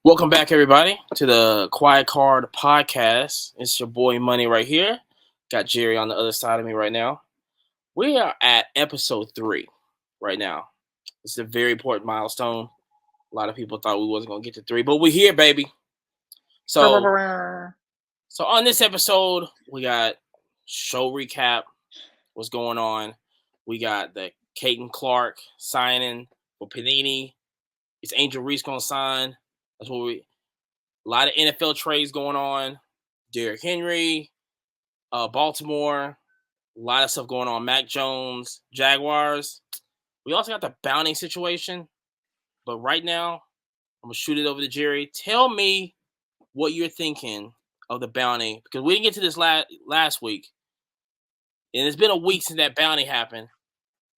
Welcome back, everybody, to the Quiet Card Podcast. It's your boy Money right here. Got Jerry on the other side of me right now. We are at episode 3 right now. It's a very important milestone. A lot of people thought we wasn't gonna get to 3, but we're here, baby. So, so on this episode, we got show recap. What's going on? We got the Caden Clark signing for Panini. Is Angel Reese gonna sign? That's what we. A lot of NFL trades going on. Derrick Henry, Baltimore, a lot of stuff going on. Mac Jones, Jaguars. We also got the bounty situation. But right now, I'm going to shoot it over to Jerry. Tell me what you're thinking of the bounty. Because we didn't get to this last week. And it's been a week since that bounty happened.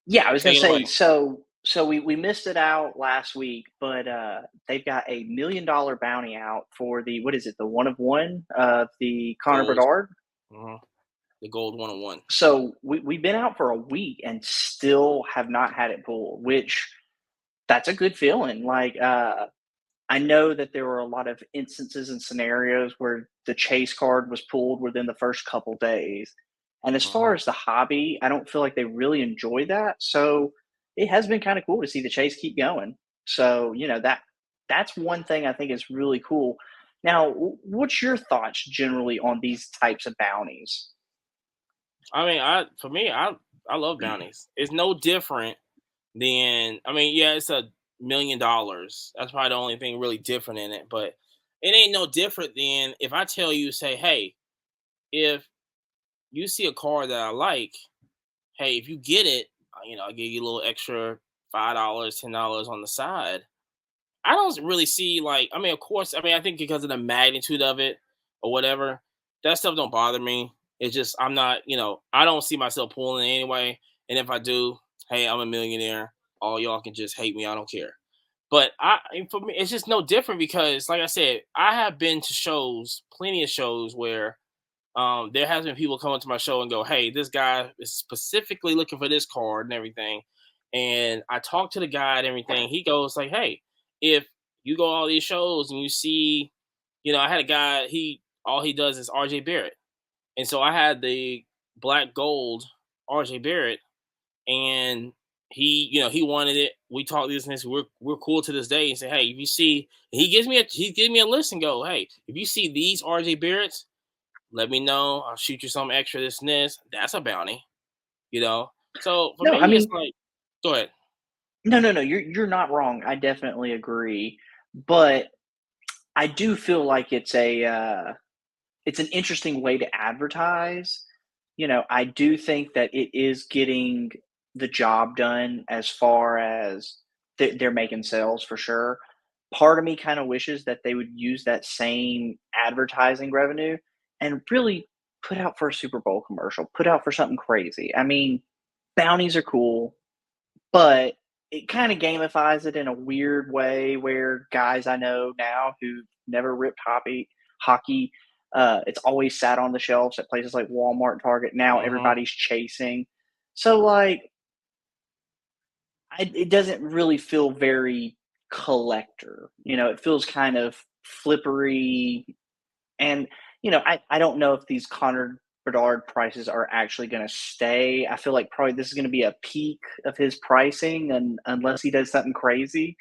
Yeah, I was gonna Take it say, away. so we missed it out last week, but they've got $1 million bounty out for the what is it, the one of one of the Connor Gold. Bedard. The gold 101. So we've been out for a week and still have not had it pulled, which that's a good feeling. I know that there were a lot of instances and scenarios where the chase card was pulled within the first couple days. And as far as the hobby, I don't feel like they really enjoy that. So it has been kind of cool to see the chase keep going. So, that's one thing I think is really cool. Now, what's your thoughts generally on these types of bounties? I mean, I love bounties. It's no different than yeah, it's $1 million. That's probably the only thing really different in it, but it ain't no different than if I tell you, say, hey, if you see a car that I like, hey, if you get it, I'll give you a little extra $5, $10 on the side. I don't really see of course, I think because of the magnitude of it or whatever, that stuff don't bother me. It's just I'm not, I don't see myself pulling it anyway. And if I do, hey, I'm a millionaire. All y'all can just hate me. I don't care. But for me, it's just no different because, like I said, I have been to shows, plenty of shows where there has been people come up to my show and go, "Hey, this guy is specifically looking for this card and everything." And I talk to the guy and everything. He goes like, "Hey, if you go to all these shows and you see, I had a guy. He all he does is R.J. Barrett, and so I had the black gold R.J. Barrett, and he wanted it. We talked this and this. We're cool to this day. And say, hey, if you see, he gives me a list and go, hey, if you see these R.J. Barretts, let me know. I'll shoot you some extra this and this. That's a bounty, you know. So for No, I me, it's mean, like, go ahead. no. You're not wrong. I definitely agree, but I do feel like it's an interesting way to advertise. I do think that it is getting the job done as far as they're making sales for sure. Part of me kind of wishes that they would use that same advertising revenue and really put out for a Super Bowl commercial, put out for something crazy. I mean, bounties are cool, but it kind of gamifies it in a weird way where guys I know now who never ripped hockey, it's always sat on the shelves at places like Walmart, Target. Now Mm-hmm. everybody's chasing. So, it doesn't really feel very collector. It feels kind of flippery. And, I don't know if these Connor Bedard prices are actually going to stay. I feel like probably this is going to be a peak of his pricing, and unless he does something crazy,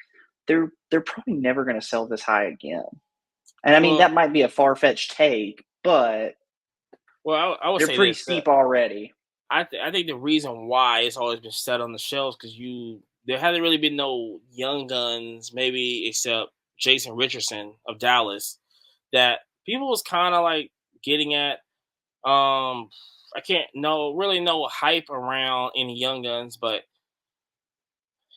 they're probably never going to sell this high again. And I mean Well, that might be a far fetched take, but I would they're say pretty this. steep already. I think the reason why it's always been set on the shelves because there hasn't really been no young guns, maybe except Jason Richardson of Dallas, that people was kind of like getting at. I can't no really no hype around any young guns, but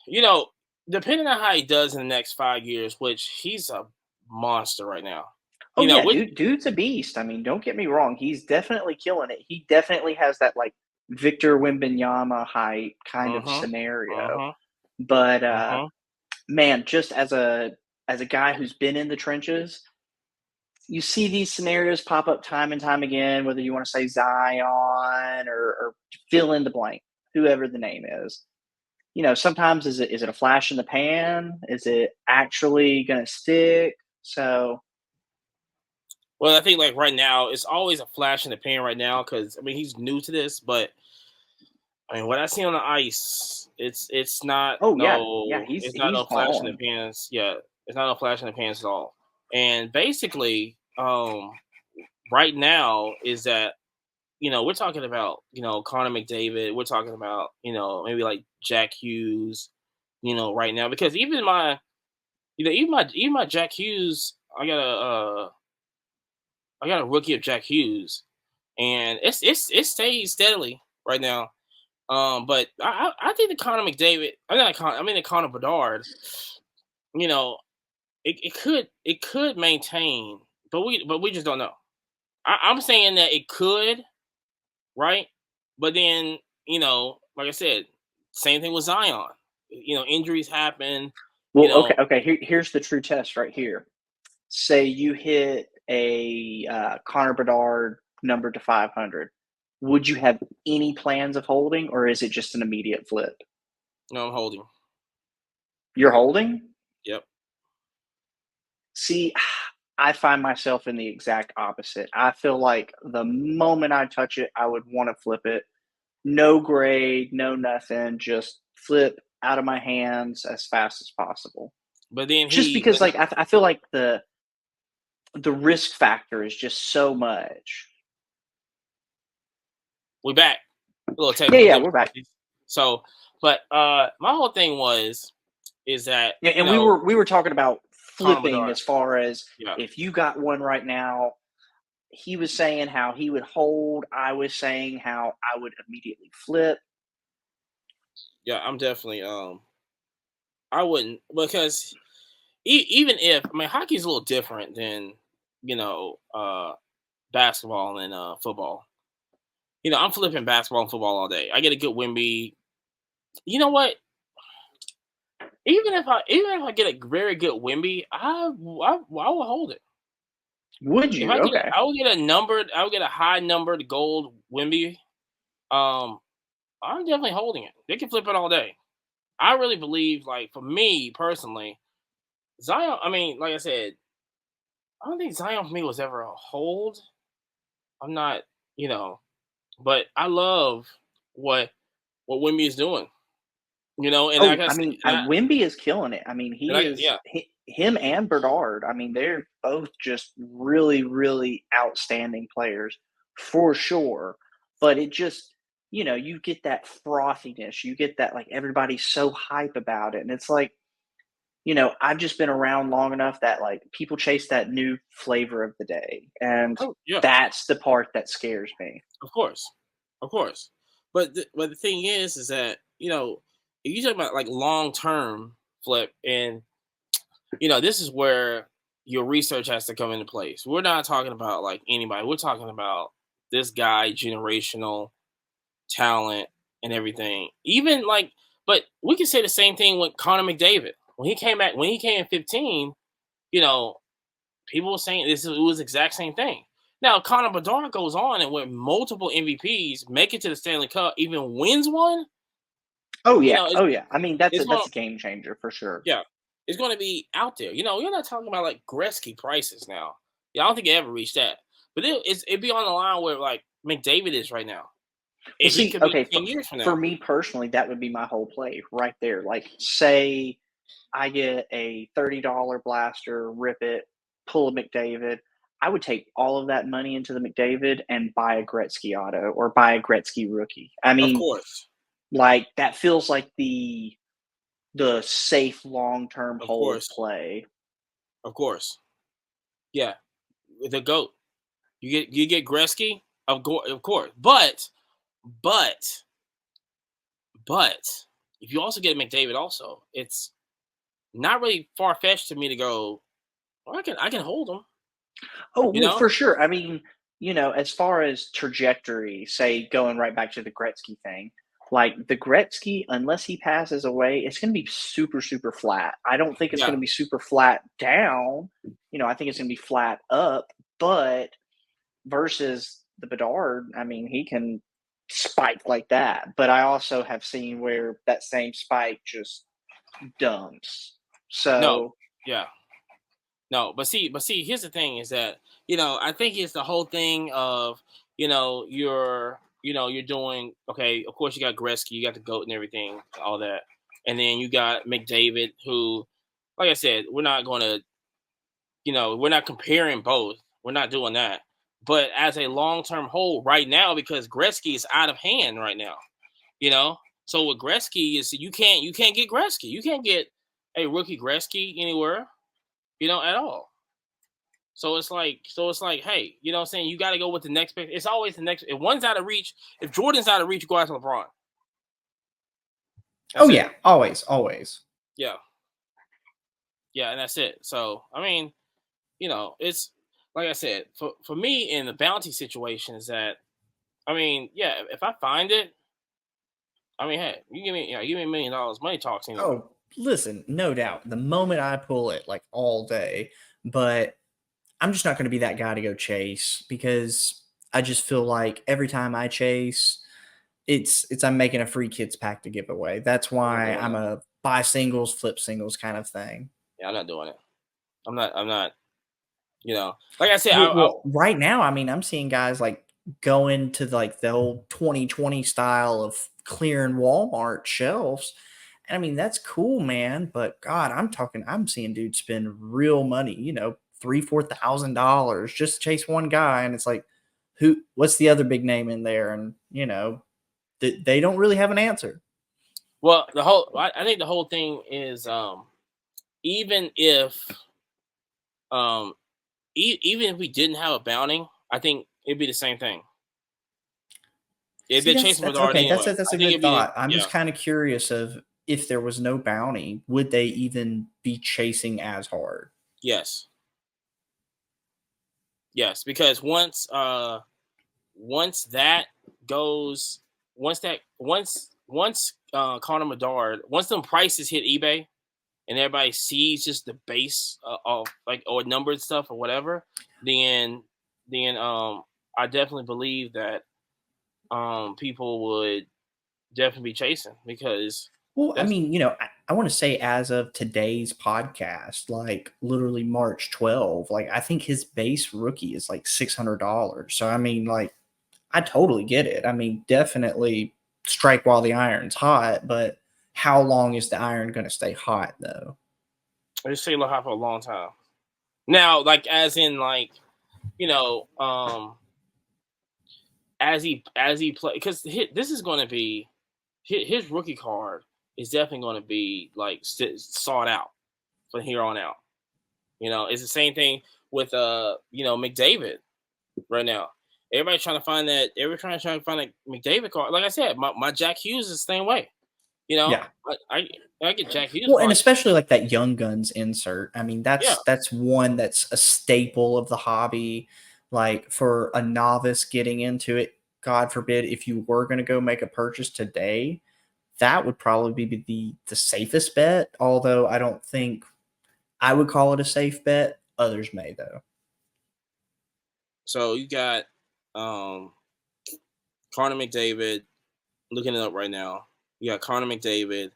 you know, depending on how he does in the next 5 years, which he's a monster right now. Oh yeah, Which dude's a beast. I mean, don't get me wrong, he's definitely killing it. He definitely has that like Victor Wembanyama height kind of uh-huh, scenario. uh-huh, But uh-huh. man, just as a guy who's been in the trenches, you see these scenarios pop up time and time again, whether you want to say Zion or fill in the blank, whoever the name is. Sometimes is it a flash in the pan? Is it actually going to stick? So, Well, I think like right now, it's always a flash in the pan right now because I mean he's new to this, but I mean what I see on the ice, it's not oh yeah, no he's it's not no flash in the balling. pans. Yeah, it's not no flash in the pans at all. And basically, right now is that we're talking about Connor McDavid, we're talking about maybe like Jack Hughes, right now because even my Jack Hughes, I got a rookie of Jack Hughes, and it stays steadily right now. But I think the Connor McDavid, I mean the Connor Bedard, you know, it could maintain, but we just don't know. I'm saying that it could, right? But then like I said, same thing with Zion. Injuries happen. You Well, okay, know, okay. Here's the true test right here. Say you hit a Connor Bedard number to 500. Would you have any plans of holding, or is it just an immediate flip? I'm holding. You're holding? Yep. See, I find myself in the exact opposite. I feel like the moment I touch it, I would want to flip it. No grade, no nothing, just flip out of my hands as fast as possible. But then Just he, because, but like, I feel like the risk factor is just so much. we back. A little Yeah, technical yeah, we're back. difficulties. So, but my whole thing is that Yeah, and we were talking about Connor flipping Bedard. as far as Yeah, if you got one right now. He was saying how he would hold. I was saying how I would immediately flip. yeah, I'm definitely I wouldn't because even if I mean hockey's a little different than you know uh basketball and football. I'm flipping basketball and football all day. I get a good Wimby. You know what? Even if I get a very good Wimby, I will hold it. Would If you? Okay. I will get a high numbered gold Wimby. Um, I'm definitely holding it. They can flip it all day. I really believe, like for me personally, Zion. I mean, like I said, I don't think Zion for me was ever a hold. I'm not, you know, but I love what Wimby is doing. And like Oh, I I said, mean, Wimby is killing it. I mean, and he I is yeah, him and Bernard. I mean, they're both just really, really outstanding players for sure. But it just, you get that frothiness. You get that like everybody's so hype about it, and it's like, I've just been around long enough that like people chase that new flavor of the day, and oh yeah, that's the part that scares me. of course, of course. But the thing is that if you talk about like long term flip, and this is where your research has to come into place. We're not talking about like anybody. We're talking about this guy, generational talent and everything. Even like, but we can say the same thing with Connor McDavid when he came in 15. You know, people were saying it was the exact same thing. Now Connor Bedard goes on and with multiple MVPs, make it to the Stanley Cup, even wins one. Oh You yeah, know, it's oh yeah. I mean, that's a it's going that's a game changer for sure. yeah, it's going to be out there. You're not talking about like Gretzky prices now. Yeah, I don't think it ever reached that, but it'd be on the line where like McDavid is right now, Well, and he see, could be okay, 10 years from for now. me personally, that would be my whole play right there. Like, say I get a $30 blaster, rip it, pull a McDavid. I would take all of that money into the McDavid and buy a Gretzky auto or buy a Gretzky rookie. I Of mean, course, like that feels like the safe long term of hold course, play. of course. Yeah, the goat. You get Gretzky, of course, but but if you also get McDavid, also it's not really far fetched to me to go. Well, I can hold him. Oh, You well, know? for sure. I mean, as far as trajectory, say going right back to the Gretzky thing, like the Gretzky, unless he passes away, it's going to be super, super flat. I don't think it's going Yeah. to be super flat down. I think it's going to be flat up, but versus the Bedard, I mean, he can spike like that. But I also have seen where that same spike just dumps. No. So, Yeah. No, but see, here's the thing is that, I think it's the whole thing of, you're doing okay. Of course, you got Gretzky, you got the goat and everything, all that, and then you got McDavid, who, like I said, we're not comparing both. We're not doing that. But as a long term hold right now, because Gretzky is out of hand right now, you know. So with Gretzky is you can't get Gretzky. You can't get a rookie Gretzky anywhere, at all. So it's like, hey, you know what I'm saying? You got to go with the next pick. It's always the next. If one's out of reach, if Jordan's out of reach, you go after LeBron. Oh That's it. yeah, always, always. Yeah, yeah, and that's it. So I mean, it's like I said, for me in the bounty situation is that, I mean, yeah, if I find it, I mean, hey, give me $1 million, money talks anyway. Oh, listen, no doubt. The moment I pull it, like all day, but I'm just not going to be that guy to go chase because I just feel like every time I chase, it's I'm making a free kids pack to give away. That's I'm not why doing I'm it. a buy singles, flip singles kind of thing. Yeah, I'm not doing it. I'm not. Like I said, Well, right now, I mean, I'm seeing guys like going to like the old 2020 style of clearing Walmart shelves. And I mean, that's cool, man. But God, I'm seeing dudes spend real money, $3,000, $4,000 just to chase one guy. And it's like, what's the other big name in there? And, they don't really have an answer. well, I think the whole thing is, even if um even if we didn't have a bounty, I think it'd be the same thing. If See, they're that's chasing that's Bedard okay. anyway, That's I a think good it'd be thought. I'm yeah. just kind of curious of if there was no bounty, would they even be chasing as hard? Yes, yes, because once that goes, once Connor Bedard, once them prices hit eBay and everybody sees just the base of like or numbered stuff or whatever, then I definitely believe that people would definitely be chasing because Well, I that's mean, I want to say as of today's podcast, like literally March 12, like I think his base rookie is like $600. So I mean, like I totally get it. I mean, definitely strike while the iron's hot, but how long is the iron going to stay hot though? I just say Lahab for a long time. Now, like as in like you know, as he play because this is going to be his rookie card is definitely going to be like sought out from here on out. It's the same thing with McDavid right now. Everybody's trying to find that. Everybody's trying to find a McDavid card. Like I said, my Jack Hughes is the same way. You know, Yeah. I get Jack Hughes Well, and cards. especially like that Young Guns insert. I mean, Yeah, that's one that's a staple of the hobby. Like for a novice getting into it, God forbid, if you were going to go make a purchase today, that would probably be the safest bet. Although I don't think I would call it a safe bet. Others may though. so you got um Connor McDavid. Looking it up right now. You got Connor McDavid,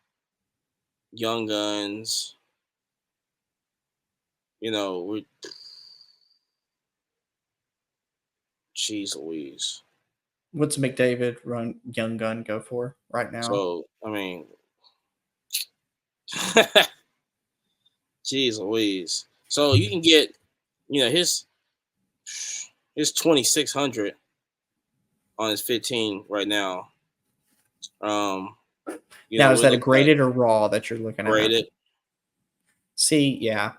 Young Guns. We Jeez Louise. What's McDavid run Young Gun go for right now? So I mean, Jeez Louise. So you can get, his 2,600 on his 15 right now. Um, Now, is we're that a looking at graded or raw that you're looking at? graded. See, yeah,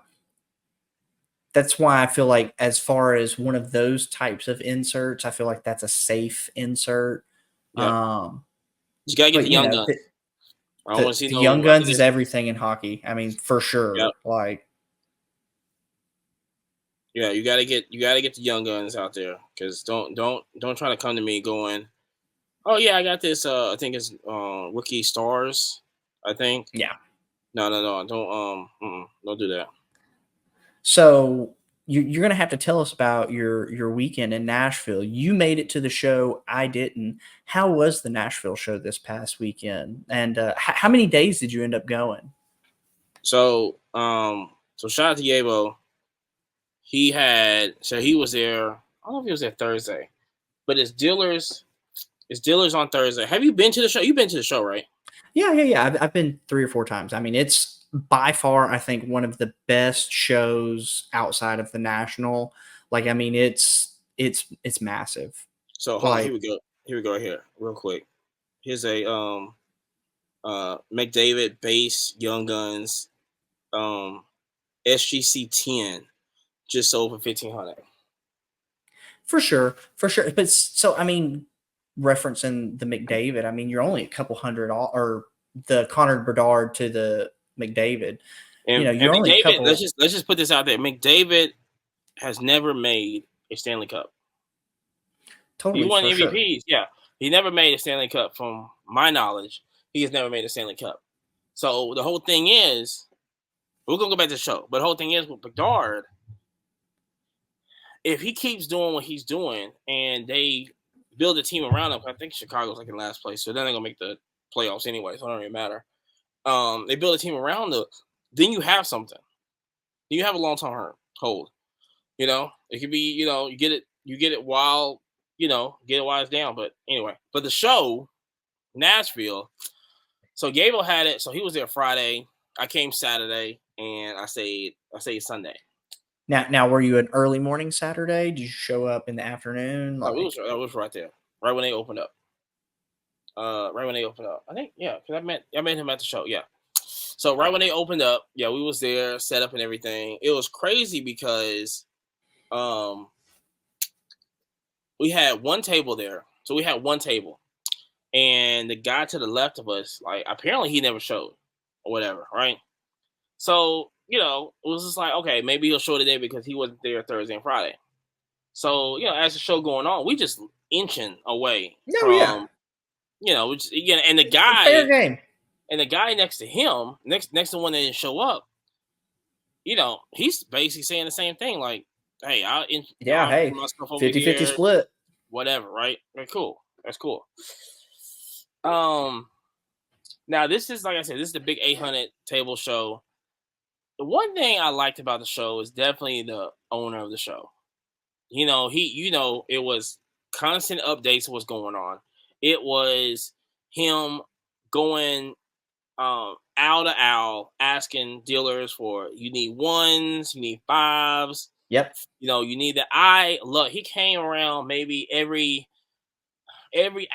that's why I feel like as far as one of those types of inserts, I feel like that's a safe insert. Yep. Um, You gotta get but the young gun. I don't want to see the no. Young I Guns think is it's everything in hockey. I mean, for yep. sure. Like, Yeah, you gotta get the young guns out there because don't try to come to me going, oh yeah, I got this. I think it's rookie stars. I think yeah. no, don't do that. So you're gonna have to tell us about your weekend in Nashville. You made it to the show. I didn't. How was the Nashville show this past weekend? And how many days did you end up going? So shout out to Yabo. he was there. I don't know if he was there Thursday, but it's dealers on Thursday. Have you been to the show? You've been to the show, right? Yeah. I've been 3 or 4 times. I mean, it's by far, I think, one of the best shows outside of the National. Like, I mean, it's massive. So hold on, here we go. Here we go right here, real quick. Here's a McDavid base Young Guns SGC 10 just sold for $1,500. For sure. But so, I mean, referencing the McDavid, I mean, you're only a couple hundred or the Connor Bedard to the McDavid. And, you're only a couple. Let's just put this out there. McDavid has never made a Stanley Cup. Totally, he won MVPs, sure. Yeah. He never made a Stanley Cup, from my knowledge. He has never made a Stanley Cup. So the whole thing is, we're gonna go back to the show, but the whole thing is with Bedard, if he keeps doing what he's doing and they build a team around him, I think Chicago's like in last place, so then they're gonna make the playoffs anyway, so it don't even matter. They build a team around them, then you have something. You have a long-term hold. It could be, you get it while, get it while it's down. But anyway, but the show, Nashville. So Gable had it. So he was there Friday. I came Saturday, and I stayed Sunday. Now, were you an early morning Saturday? Did you show up in the afternoon? Like, it was right there, right when they opened up. I think, yeah, because I met him at the show. Yeah. So right when they opened up, yeah, we was there, set up and everything. It was crazy because we had one table there. So we had one table. And the guy to the left of us, like, apparently he never showed or whatever, right? So, it was just like, okay, maybe he'll show today because he wasn't there Thursday and Friday. So, as the show going on, we just inching away from, and the guy, fair game. And the guy next to him, next to one that didn't show up, he's basically saying the same thing. Like, hey, I'll 50-50 split. Whatever, right? Cool. That's cool. Now this is, like I said, this is the big 800 table show. The one thing I liked about the show is definitely the owner of the show. It was constant updates of what's going on. It was him going owl to owl, asking dealers for, you need ones, you need fives. Yep. You need he came around maybe every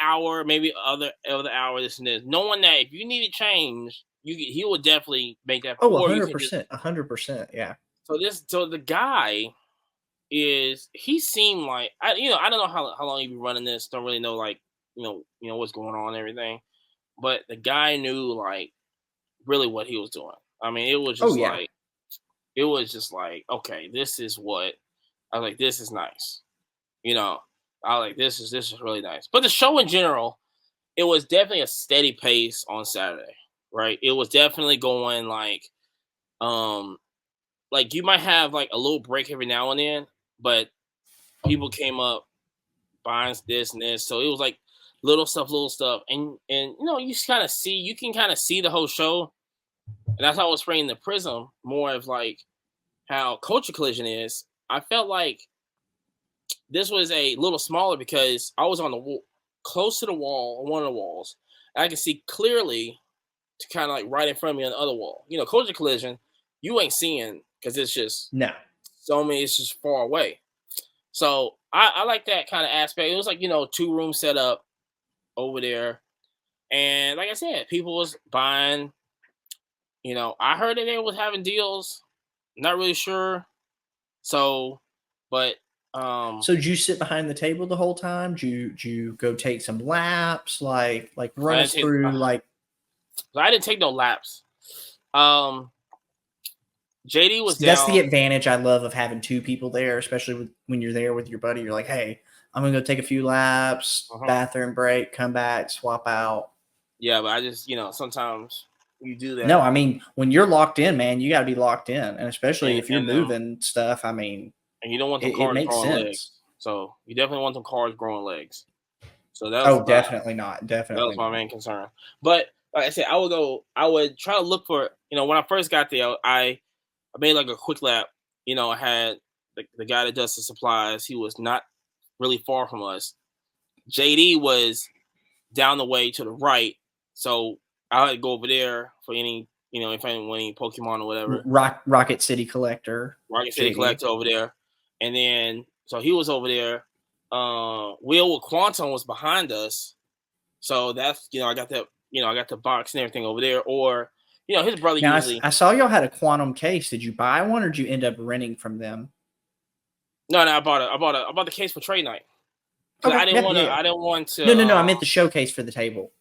hour, maybe other hour, this and this, knowing that if you need to change, he will definitely make that. 100%, yeah. So the guy he seemed like, I don't know how long he been running this. Don't really know, like, what's going on and everything, but the guy knew, like, really what he was doing. I mean, it was just like, okay, this is what I was like. This is nice, I like this is really nice. But the show in general, it was definitely a steady pace on Saturday, right? It was definitely going like you might have like a little break every now and then, but people came up buying this and this, so it was like little stuff, and you can kind of see the whole show, and that's how I was spraying the Prism more of like how Culture Collision is. I felt like this was a little smaller because I was on the wall, close to the wall, on one of the walls. I can see clearly to kind of like right in front of me on the other wall. Culture Collision, you ain't seeing because it's just it's just far away. So I like that kind of aspect. It was like 2 rooms set up over there, and like I said, people was buying. I heard that they was having deals. Not really sure. So, but. So did you sit behind the table the whole time? Did you go take some laps? Like run us through like. I didn't take no laps. JD was down. That's the advantage I love of having 2 people there, especially when you're there with your buddy. You're like, hey, I'm gonna go take a few laps, bathroom break, come back, swap out. Yeah, but I just sometimes you do that. No, I mean when you're locked in, man, you got to be locked in, and especially if you're moving stuff. I mean. And you don't want the cars growing legs. So you definitely want them cars growing legs. So that was definitely not. Definitely. That was my main concern. But like I said, I would try to look for, when I first got there, I made like a quick lap. I had the guy that does the supplies, he was not really far from us. JD was down the way to the right, so I had to go over there for any, if I want any Pokemon or whatever. Rocket City Collector. Rocket City Collector over there. And then, so he was over there. Will with Quantum was behind us. So that's, I got that, I got the box and everything over there. Or, his brother now, usually. I saw y'all had a Quantum case. Did you buy one or did you end up renting from them? No, I bought the case for trade night. Okay, I didn't want to. No. I meant the showcase for the table.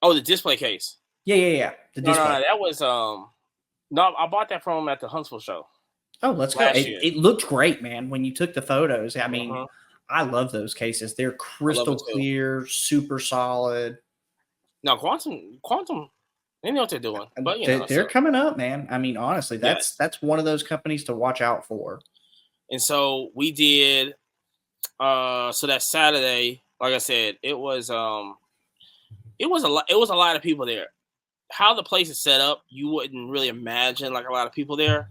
Oh, the display case. Yeah. The display. No, that was no, I bought that from him at the Huntsville show. Oh, let's go. It looked great, man. When you took the photos, I mean, I love those cases. They're crystal clear, super solid. No, Quantum, they know what they're doing. But they're coming up, man. I mean, honestly, that's one of those companies to watch out for. And so we did. So that Saturday, like I said, it was a lot of people there. How the place is set up, you wouldn't really imagine like a lot of people there,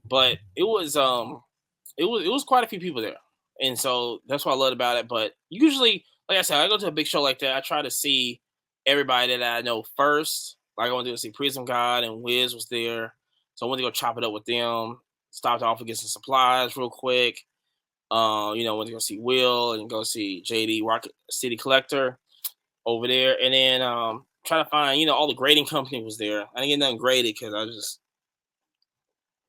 but it was quite a few people there, and so that's what I loved about it. But usually, like I said, I go to a big show like that, I try to see everybody that I know first. Like I went to go see Prism God and Wiz was there, so I went to go chop it up with them. Stopped off and get some supplies real quick. Went to go see Will and go see JD Rocket City Collector over there, and then try to find, all the grading company was there. I didn't get nothing graded because I was just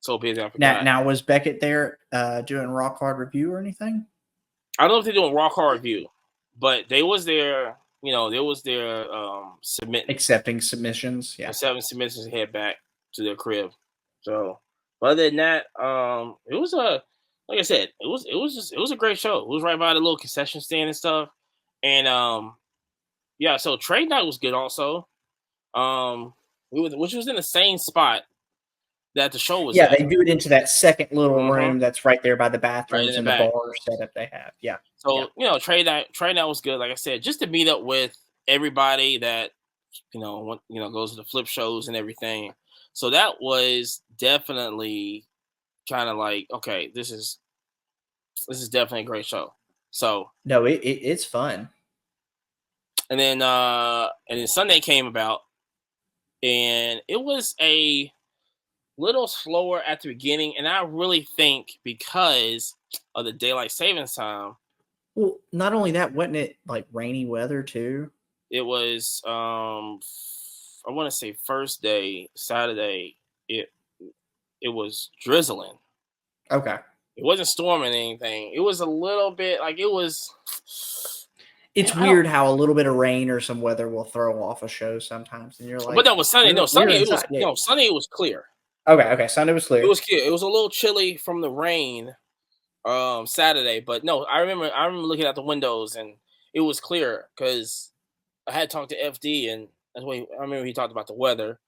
so busy. I forgot. Now was Beckett there doing Rock Hard review or anything? I don't know if they're doing Rock Hard review, but they was there. They was there accepting submissions. Yeah, 7 submissions and head back to their crib. So, other than that, it was like I said, it was a great show. It was right by the little concession stand and stuff, and yeah, so trade night was good also. Which was in the same spot that the show was. Yeah, at. they do it into that second little room that's right there by the bathrooms and the bar setup they have. Yeah. So trade night was good. Like I said, just to meet up with everybody that goes to the flip shows and everything. So that was definitely kind of like, okay, this is definitely a great show. So no, it's fun. And then Sunday came about, and it was a little slower at the beginning. And I really think because of the daylight savings time. Well, not only that, wasn't it like rainy weather too? It was, I want to say first day, Saturday, it was drizzling. Okay. It wasn't storming anything. It was a little bit like it was. It's weird how a little bit of rain or some weather will throw off a show sometimes, and you're like. But that was Sunday. Sunday it was clear. Okay. Sunday was clear. It was clear. It was a little chilly from the rain, Saturday, but no, I remember looking out the windows and it was clear because I had talked to FD and that's when I remember he talked about the weather,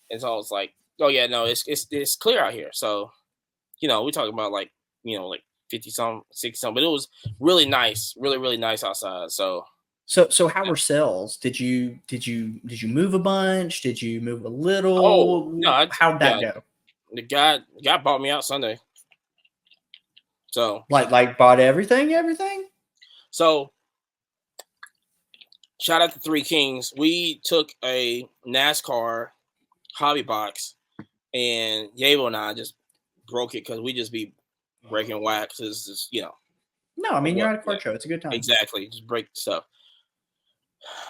and so I was like, oh yeah, no, it's clear out here. So, we're talking about like 50-some, 60-some, but it was really nice, really, really nice outside. So how were sales? Did you move a bunch? Did you move a little? Oh no, how'd that go? The guy bought me out Sunday. So like bought everything? So shout out to Three Kings. We took a NASCAR hobby box, and Yabo and I just broke it because we just be breaking wax. It's just, No, I mean, you're at a car show. It's a good time. Exactly. Just break stuff.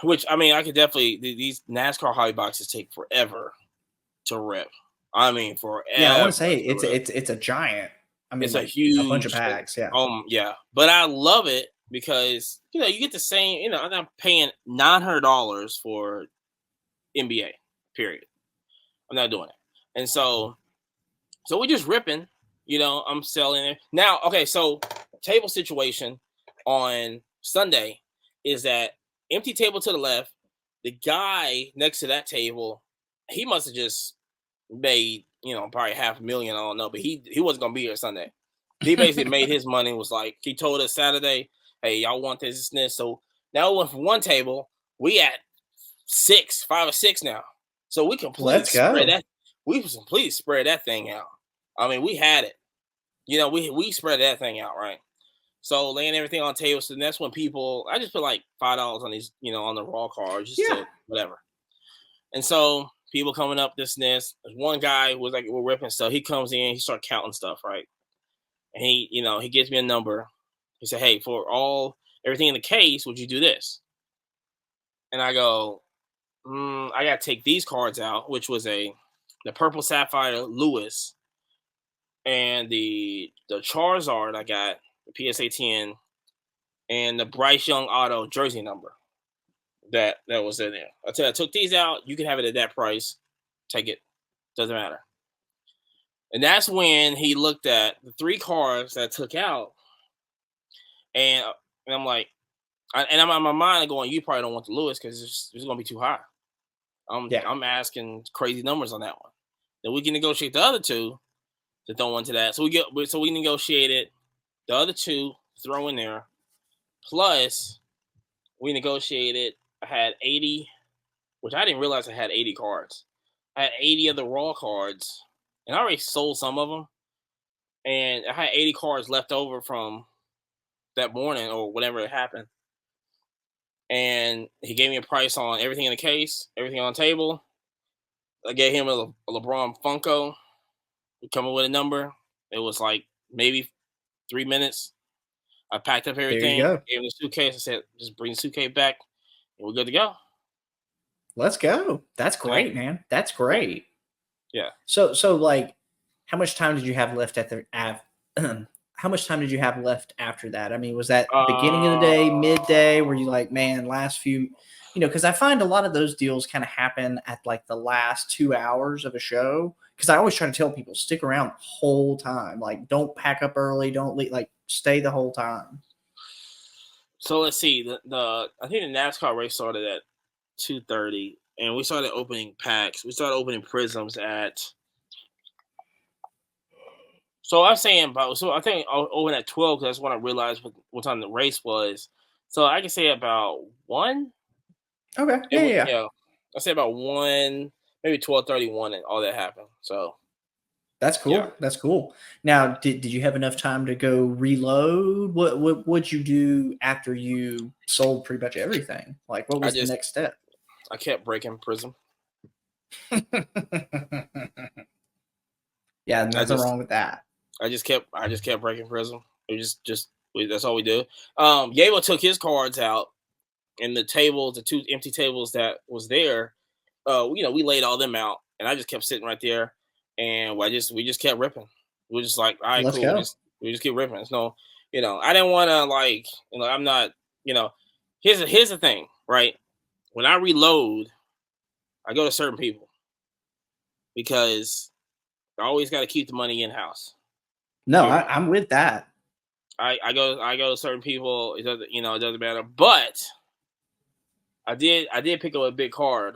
Which, I mean, I could definitely, these NASCAR hobby boxes take forever to rip. I mean, forever. Yeah, I want to say it's a giant. I mean, it's a huge bunch of packs. Yeah. Yeah. But I love it because, you get the same, I'm paying $900 for NBA, period. I'm not doing it. And so we're just ripping. I'm selling it. Now, okay, so table situation on Sunday is that empty table to the left. The guy next to that table, he must have just made, probably $500,000. I don't know, but he wasn't going to be here Sunday. He basically made his money, was like, he told us Saturday, hey, y'all want this and this. So now we went from one table, we at 5 or 6 now. So we completely spread that. We completely spread that thing out. I mean, we had it. we spread that thing out, right? So laying everything on tables, so that's when I just put like $5 on these, on the raw cards, just to whatever. And so people coming up this and this. There's one guy who was like, we're ripping stuff. He comes in, he starts counting stuff, right? And he gives me a number. He said, hey, for everything in the case, would you do this? And I go, I got to take these cards out, which was the Purple Sapphire Lewis and the Charizard I got, the PSA 10, and the Bryce Young Auto jersey number that was in there. I tell you, I took these out. You can have it at that price. Take it. Doesn't matter. And that's when he looked at the 3 cards that I took out, and I'm like, and I'm in my mind going, you probably don't want the Lewis because it's going to be too high. I'm asking crazy numbers on that one. Then we can negotiate the other 2 to throw into that. So we negotiated the other 2, throw in there. Plus, we negotiated. I had 80, which I didn't realize I had 80 cards. I had 80 of the raw cards, and I already sold some of them. And I had 80 cards left over from that morning or whatever it happened. And he gave me a price on everything in the case, everything on the table. I gave him a LeBron Funko. We come up with a number. It was like maybe 3 minutes. I packed up everything, gave him the suitcase. I said, just bring the suitcase back, and we're good to go. Let's go. That's great, man. That's great. Yeah. So like, how much time did you have left how much time did you have left after that? I mean, was that beginning of the day, midday? Were you like, man, last few, because I find a lot of those deals kind of happen at like the last 2 hours of a show. Because I always try to tell people, stick around the whole time. Like, don't pack up early. Don't leave. Like, stay the whole time. So let's see. I think the NASCAR race started at 2:30, and we started opening packs. We started opening prisms at. So I'm saying I think I'll open at 12 because that's when I realized what time the race was. So I can say about 1. Okay. Yeah. I say about 1, maybe 12:31, and all that happened. So that's cool. Yeah. That's cool. Now, did you have enough time to go reload? What would you do after you sold pretty much everything? Like, what was the next step? I kept breaking Prism. Yeah, nothing wrong with that. I just kept breaking Prism. It was just that's all we do. Yabo took his cards out, and the 2 empty tables that was there. We laid all them out, and I just kept sitting right there, and we just kept ripping. We were just like, all right, let's cool. Go. We just keep ripping. It's no, I didn't want to I'm not, Here's the thing, right? When I reload, I go to certain people because I always got to keep the money in house. No, I'm with that. I go to certain people. It doesn't matter. But I did pick up a big card.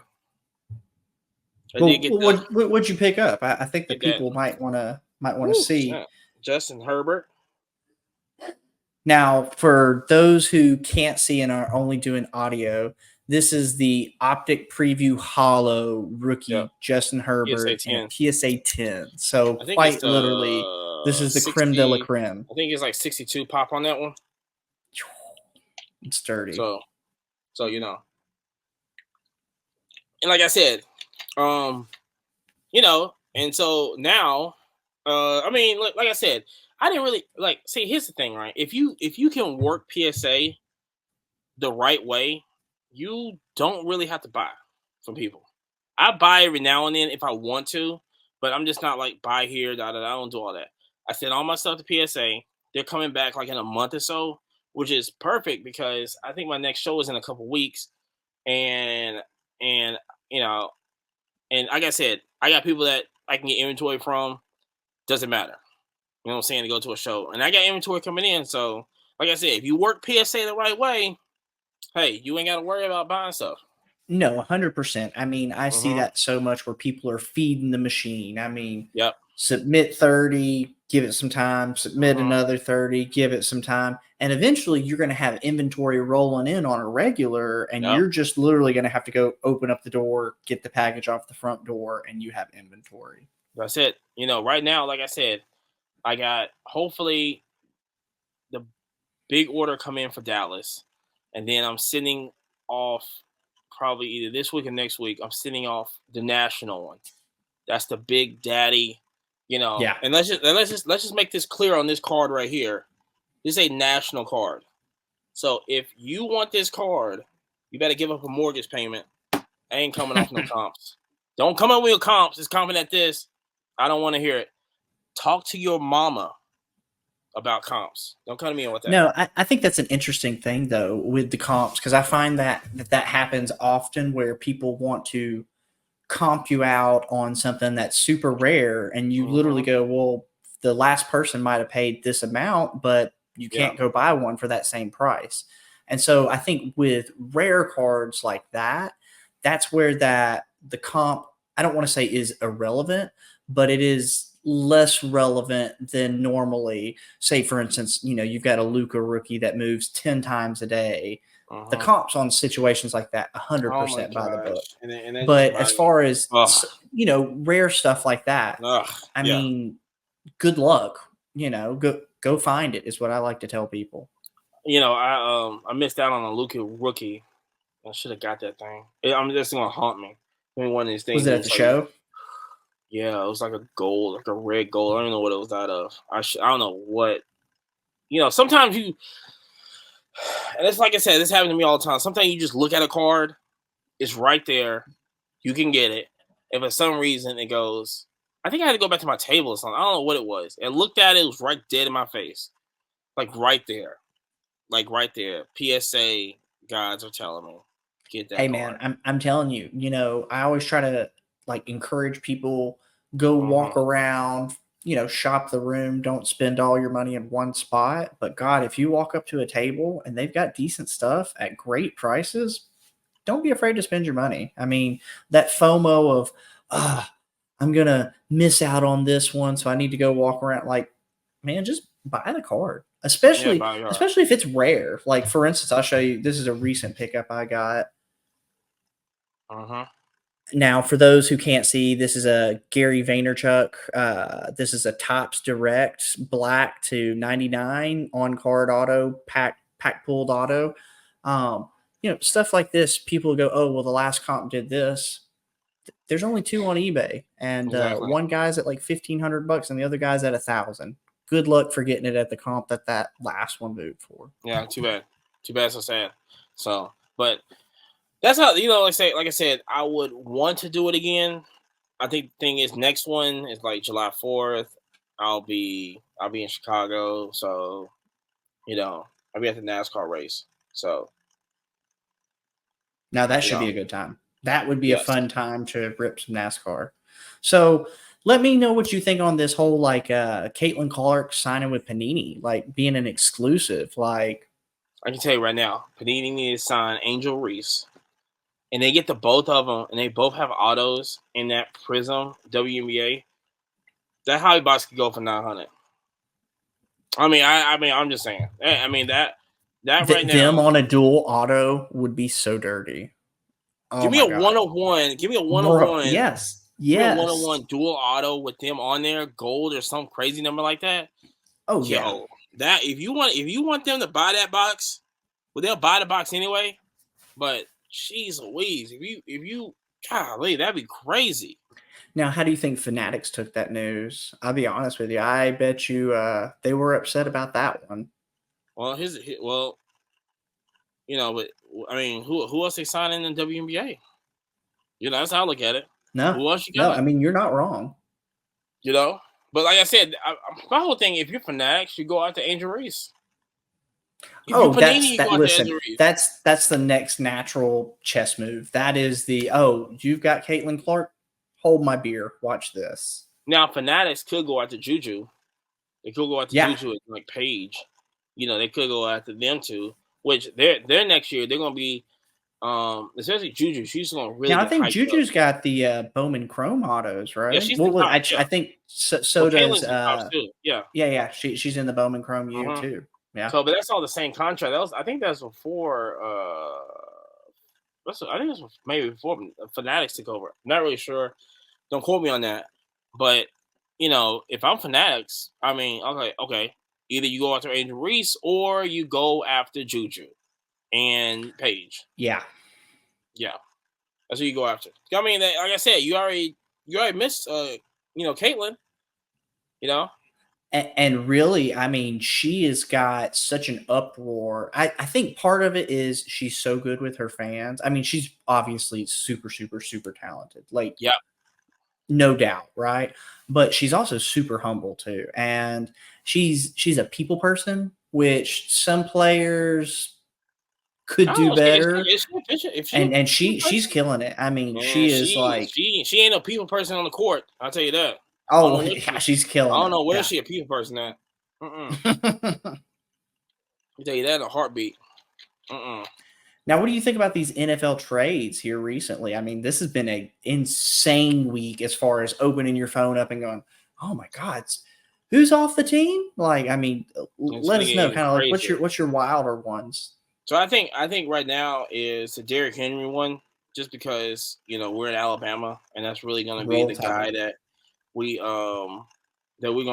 What'd you pick up? I think the people might want to see. Yeah. Justin Herbert. Now, for those who can't see and are only doing audio, this is the Optic Preview Hollow rookie Justin Herbert PSA 10. So quite literally, this is the 60, creme de la creme. I think it's like 62 pop on that one. It's dirty. So and like I said, and so now, I mean, like I said, I didn't really see. Here's the thing, right? If you can work PSA the right way, you don't really have to buy from people. I buy every now and then if I want to, but I'm just not like buy here, I don't do all that. I send all my stuff to PSA. They're coming back like in a month or so, which is perfect because I think my next show is in a couple weeks, and like I said, I got people that I can get inventory from. Doesn't matter. You know what I'm saying? To go to a show. And I got inventory coming in. So, like I said, if you work PSA the right way, hey, you ain't got to worry about buying stuff. No, 100%. I mean, I see that so much where people are feeding the machine. I mean, submit 30, give it some time, submit another 30, give it some time. And eventually you're going to have inventory rolling in on a regular, and you're just literally going to have to go open up the door, get the package off the front door, and you have inventory. That's it. Right now, like I said, I got hopefully the big order come in for Dallas, and then I'm sending off probably either this week or next week. I'm sending off the national one. That's the big daddy, Yeah. And let's just make this clear on this card right here. This is a national card. So if you want this card, you better give up a mortgage payment. I ain't coming off no comps. Don't come up with your comps. It's coming at this. I don't want to hear it. Talk to your mama about comps. Don't come to me with that. No, I think that's an interesting thing though with the comps, because I find that happens often where people want to comp you out on something that's super rare, and you literally go, well, the last person might have paid this amount, but you can't go buy one for that same price. And so I think with rare cards like that, that's where the comp, I don't want to say is irrelevant, but it is less relevant than normally. Say, for instance, you've got a Luka rookie that moves 10 times a day. The comps on situations like that, 100% by the book. But as far as, rare stuff like that, I mean, good luck. Go find it is what I like to tell people. I missed out on a Luka rookie. I should have got that thing. I'm just gonna haunt me. I mean, one of these things. Was it at the show? Yeah, it was like a gold, like a red gold. I don't know what it was out of. I don't know what. Sometimes you, and it's like I said, this happens to me all the time. Sometimes you just look at a card, it's right there, you can get it. If for some reason it goes, I think I had to go back to my table or something. I don't know what it was. And looked at it, it was right dead in my face, like right there. PSA guys are telling me, get that. Hey card. man, I'm telling you, I always try to encourage people, go walk around, shop the room. Don't spend all your money in one spot. But God, if you walk up to a table and they've got decent stuff at great prices, don't be afraid to spend your money. I mean, that FOMO of, I'm going to miss out on this one, so I need to go walk around. Man, just buy the card. Especially if it's rare. Like, for instance, I'll show you. This is a recent pickup I got. Now, for those who can't see, this is a Gary Vaynerchuk. This is a Topps Direct black to 99 on card auto, pack pulled auto. Stuff like this. People go, oh, well, the last comp did this. There's only two on eBay, and one guy's at like $1,500 and the other guy's at $1,000. Good luck for getting it at the comp that last one moved for. Yeah, too bad. So sad. So, but that's how, like I said, I would want to do it again. I think the thing is, next one is like July 4th. I'll be in Chicago, so I'll be at the NASCAR race. So now that should be a good time. That would be a fun time to rip some NASCAR. So let me know what you think on this whole Caitlin Clark signing with Panini, being an exclusive. I can tell you right now, Panini needs to sign Angel Reese, and they get the both of them, and they both have autos in that Prism WNBA. That Holly box could go for $900. I mean, I'm just saying. I mean that right now. Them on a dual auto would be so dirty. Give me a 101. Give me a 101. Yes. Give me a 101 dual auto with them on there, gold or some crazy number like that. Oh yeah. That if you want them to buy that box, well, they'll buy the box anyway. But jeez Louise, if you golly, that'd be crazy. Now, how do you think Fanatics took that news? I'll be honest with you. I bet you they were upset about that one. Well, but I mean, who else they signing in the WNBA? That's how I look at it. No, who else you got? No, I mean, you're not wrong. But like I said, my whole thing: if you're Fanatics, you go out to Angel Reese. That's the next natural chess move. That is you've got Caitlin Clark. Hold my beer. Watch this. Now, Fanatics could go after Juju. They could go after Juju and Paige. They could go after them too. Which they're next year. They're going to be, especially Juju. She's going to really. Now I think Juju's got the Bowman Chrome autos, right? Yeah, she's I think so does. Yeah. She's in the Bowman Chrome U too. Yeah. So, but that's all the same contract. I think that's before. I think that's maybe before Fanatics took over. I'm not really sure. Don't quote me on that. But if I'm Fanatics, I mean, okay, either you go after Angel Reese or you go after Juju and Paige. Yeah. Yeah, that's who you go after. I mean, like I said, you already missed, Caitlyn. And really, I mean, she has got such an uproar. I think part of it is she's so good with her fans. I mean, she's obviously super, super, super talented. Like, Yeah. no doubt, right? But she's also super humble too. And she's a people person, which some players could do better. And she's killing it. I mean, she is like, she ain't a people person on the court. I'll tell you that. oh yeah, she's killing it. I don't know where she a people person at. I'll tell you that in a heartbeat. Now, what do you think about these NFL trades here recently? I mean, this has been an insane week as far as opening your phone up and going, oh my God, who's off the team? Like, I mean, let us know kind of like what's your wilder ones? So I think right now is the Derrick Henry one, just because, we're in Alabama and that's really going to be the guy that we're going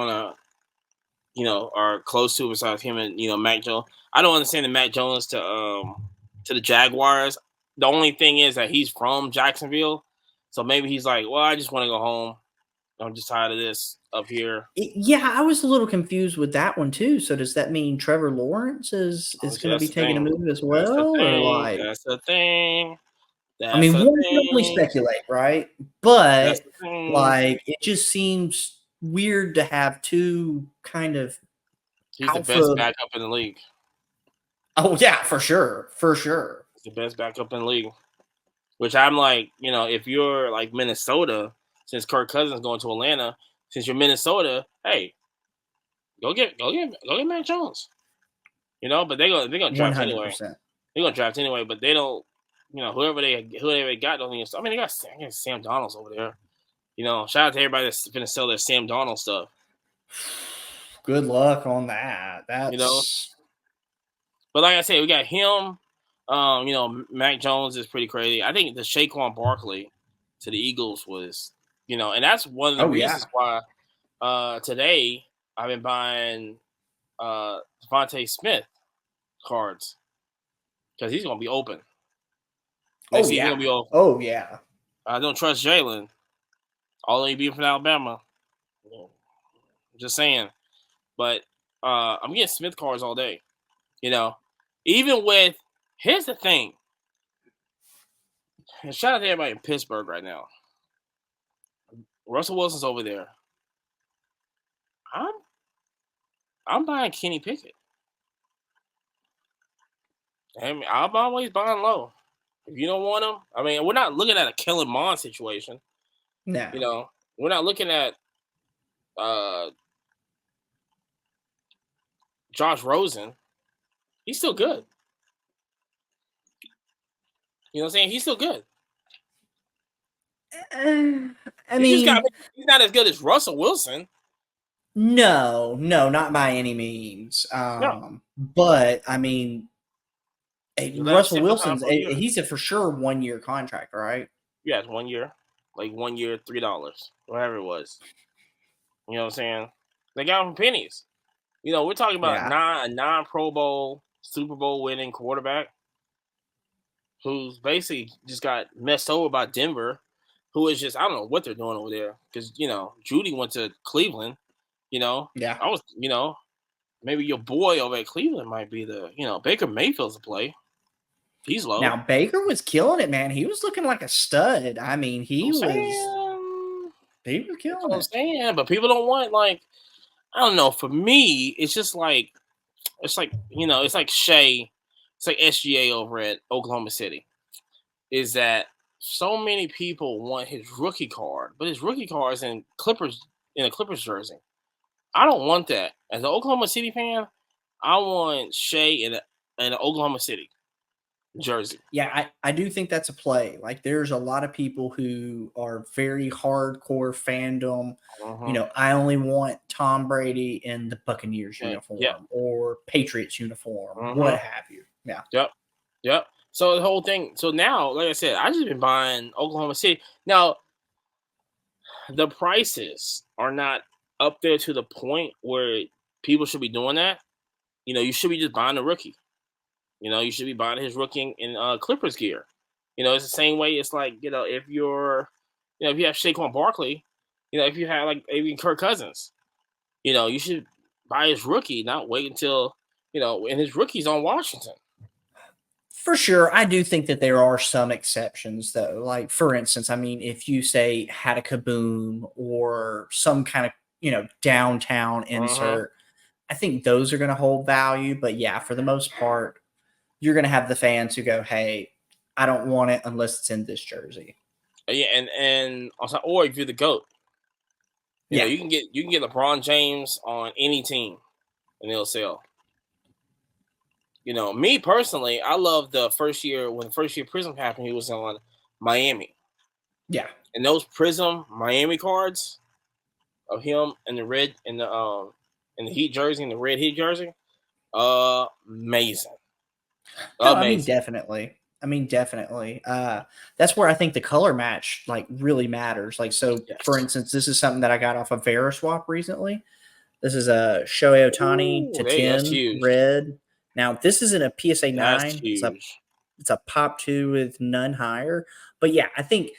to, are close to besides him and, Mac Jones. I don't understand the Mac Jones to the Jaguars. The only thing is that he's from Jacksonville. So maybe he's like, well, I just want to go home. I'm just tired of this up here. Yeah, I was a little confused with that one too. So does that mean Trevor Lawrence is going to be taking a move as well? That's the thing. I mean, one can only speculate, right? But like, it just seems weird to have two kind of. He's the best backup in the league. Oh yeah, for sure. He's the best backup in the league. Which I'm like, if you're like Minnesota, since Kirk Cousins going to Atlanta, since you're Minnesota, hey, go get Mac Jones. But they're gonna draft 100%. Anyway. They're gonna draft anyway, but they don't. Whoever they got don't think. I mean, they got Sam Donald over there. Shout out to everybody that's gonna sell their Sam Donald stuff. Good luck on that. That's But like I said, we got him. Mac Jones is pretty crazy. I think the Saquon Barkley to the Eagles was, and that's one of the reasons why today I've been buying Devontae Smith cards because he's gonna be open. He's gonna be open. Oh yeah. I don't trust Jalen. Although he being from Alabama. Just saying. But I'm getting Smith cards all day. Even with, here's the thing. And shout out to everybody in Pittsburgh right now. Russell Wilson's over there. I'm buying Kenny Pickett. I mean, I'm always buying low. If you don't want him, I mean, we're not looking at a Kellen Mond situation. No. We're not looking at Josh Rosen. He's still good. You know what I'm saying? He's still good. I mean, he's not as good as Russell Wilson. No, not by any means. No. But I mean, Russell Wilson's he's a for sure 1 year contract, right? Yeah, it's 1 year, like 1 year, $3, whatever it was. You know what I'm saying? They got him for pennies. We're talking about a non-Pro Bowl, Super Bowl winning quarterback who's basically just got messed over by Denver, who is just, I don't know what they're doing over there. Because, Judy went to Cleveland, Yeah. I was, maybe your boy over at Cleveland might be the, Baker Mayfield's a play. He's low. Now, Baker was killing it, man. He was looking like a stud. I mean, he was killing it. I'm saying, but people don't want, like, I don't know. For me, it's just like, it's like Shea, it's like SGA over at Oklahoma City. Is that so many people want his rookie card, but his rookie card is in a Clippers jersey. I don't want that. As an Oklahoma City fan, I want Shea in an Oklahoma City jersey. Yeah, I do think that's a play. Like, there's a lot of people who are very hardcore fandom. I only want Tom Brady in the Buccaneers uniform or Patriots uniform, what have you. Yeah. Yep. So the whole thing. So now, like I said, I just been buying Oklahoma City. Now, the prices are not up there to the point where people should be doing that. You should be just buying the rookie. You should be buying his rookie in Clippers gear. It's the same way. It's like if if you have Saquon Barkley, if you have like even Kirk Cousins, you should buy his rookie, not wait until and his rookie's on Washington. For sure, I do think that there are some exceptions, though. Like, for instance, I mean, if you say had a kaboom or some kind of downtown insert, I think those are going to hold value. But yeah, for the most part, you're going to have the fans who go, "Hey, I don't want it unless it's in this jersey." Yeah, and also, or if you're the GOAT, you can get LeBron James on any team, and it'll sell. Me personally, I love the first year when the first year Prism happened. He was on Miami. Yeah, and those Prism Miami cards of him in the red in the Heat jersey and the red Heat jersey, amazing. no, I mean definitely. That's where I think the color match like really matters. Like, so for instance, this is something that I got off of Veriswap recently. This is a Shohei Ohtani to 10 red. Now, this isn't a PSA 9. It's a Pop 2 with none higher. But yeah, I think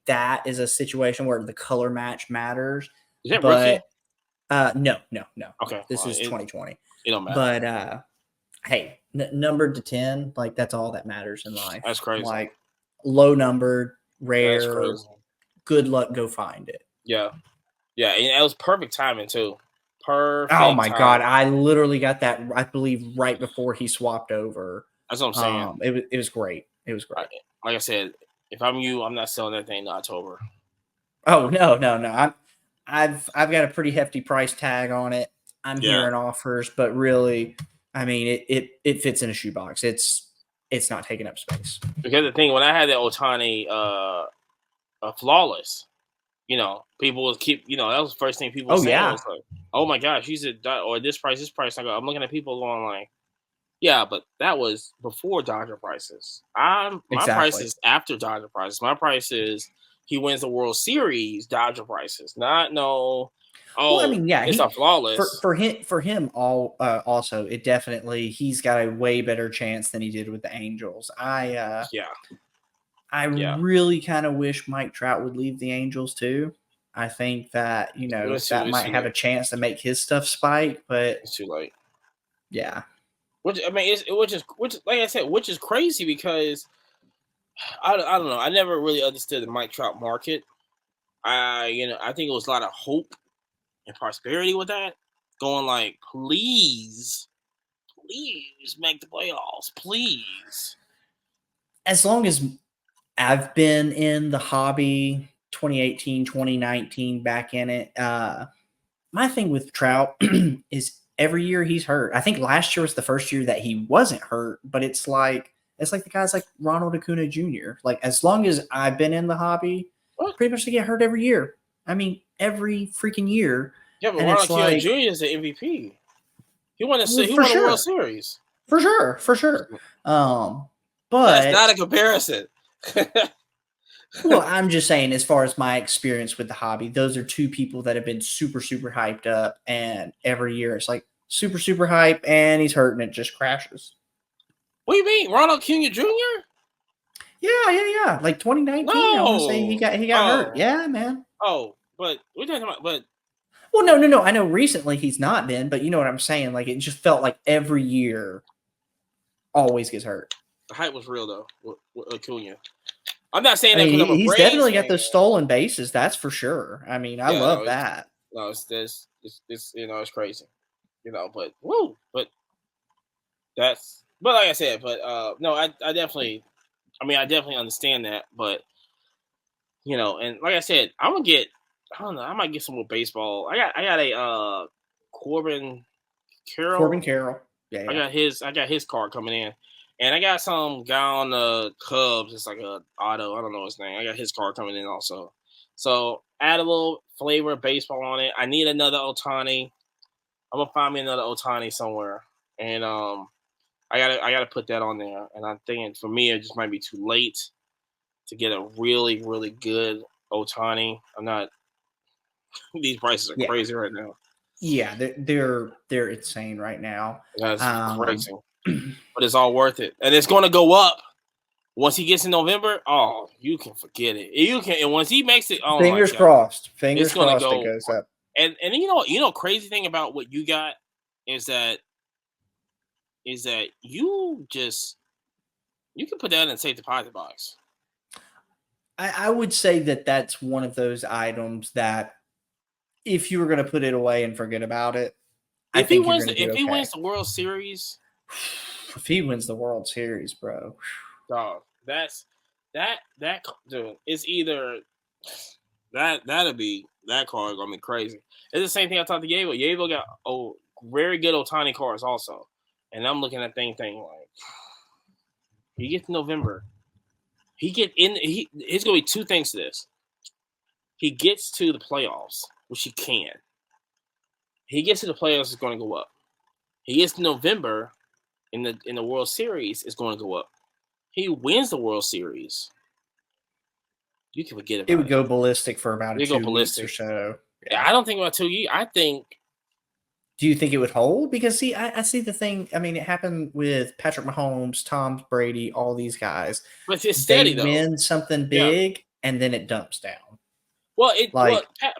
that is a situation where the color match matters. Is that rookie? No. Okay. This is 2020. It don't matter. But hey, numbered to 10, like that's all that matters in life. That's crazy. Like low numbered, rare, good luck, go find it. Yeah. Yeah, and it was perfect timing too. Perfect. Oh my God. I literally got that, I believe, right before he swapped over. That's what I'm saying. It was great. It was great. Like I said, if I'm you, I'm not selling that thing in October. Oh no. I've got a pretty hefty price tag on it. I'm hearing offers, but really, I mean, it fits in a shoebox. It's not taking up space. Because the thing, when I had that Ohtani flawless, people would keep, that was the first thing people were saying. Yeah. Was like, oh my gosh, he's or this price. I'm looking at people going like, yeah, but that was before Dodger prices. My price is after Dodger prices. My price is he wins the World Series, Dodger prices. Not no. Oh, well, I mean, yeah, it's a flawless for him. Also, it definitely he's got a way better chance than he did with the Angels. I really kind of wish Mike Trout would leave the Angels too. I think that that might have a chance to make his stuff spike, but it's too late. Yeah, which like I said, which is crazy because I don't know. I never really understood the Mike Trout market. I think it was a lot of hope and prosperity with that, going like, please make the playoffs, please. As long as I've been in the hobby, 2018, 2019, back in it, my thing with Trout is every year he's hurt. I think last year was the first year that he wasn't hurt, but it's like the guys like Ronald Acuna Jr. Like, as long as I've been in the hobby, pretty much they get hurt every year. I mean, every freaking year. Yeah, but Ronald Acuna Jr. is the MVP. He won a World Series. For sure. But that's not a comparison. Well, I'm just saying, as far as my experience with the hobby, those are two people that have been super, super hyped up, and every year it's like super, super hype, and he's hurt and it just crashes. What do you mean, Ronald Acuna Jr.? Yeah. Like 2019, no. I want to say he got hurt. Yeah, man. Oh, but we're talking about, well, no. I know recently he's not been, but you know what I'm saying. Like, it just felt like every year, always gets hurt. The hype was real though with Acuna. I'm not saying he's definitely got those stolen bases. That's for sure. I mean, I love that. No, it's it's crazy, but that's. But like I said, no, I definitely understand that, but and like I said, I'm gonna get. I don't know. I might get some more baseball. I got a Corbin Carroll. Yeah. I got his card coming in, and I got some guy on the Cubs. It's like a Otto. I don't know his name. I got his card coming in also. So add a little flavor of baseball on it. I need another Ohtani. I'm gonna find me another Ohtani somewhere, and I gotta put that on there. And I'm thinking for me, it just might be too late to get a really, really good Ohtani. I'm not. These prices are Yeah. crazy right now. Yeah, they're insane right now. That's crazy. But it's all worth it. And it's gonna go up. Once he gets in November, oh, you can forget it. You can, and once he makes it, oh Fingers my God, crossed. Fingers it's gonna crossed go. it goes up. And crazy thing about what you got is that you can put that in a safe deposit box. I would say that that's one of those items that if you were going to put it away and forget about it, If he wins the World Series, if he wins the World Series, bro, dog, dude, it's either that'll be that card gonna be crazy. It's the same thing I talked to Yabo. Yabo got very good Ohtani cards also, and I'm looking at thing like he gets November. It's gonna be two things to this. He gets to the playoffs, which he can. He gets to the playoffs, it's going to go up. He gets to November in the World Series, it's going to go up. He wins the World Series, you can forget about it. It would go ballistic for about 2 weeks or so. Yeah, I don't think about 2 years. I think. Do you think it would hold? Because see, I see the thing. I mean, it happened with Patrick Mahomes, Tom Brady, all these guys. But it's steady though. They win something big and then it dumps down. Well,